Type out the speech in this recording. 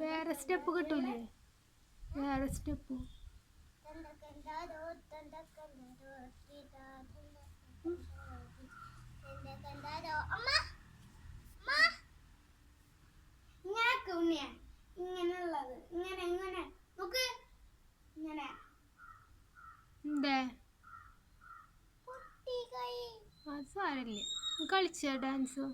വേറെ സ്റ്റെപ്പ് കിട്ടൂലേ? വേറെ സ്റ്റെപ്പ് ഇങ്ങനെയുള്ളത് ഇങ്ങനെ ഇങ്ങനെ നോക്ക് ഇങ്ങനെ എന്തേ അത് സാരല്ലേ കളിച്ച ഡാൻസ്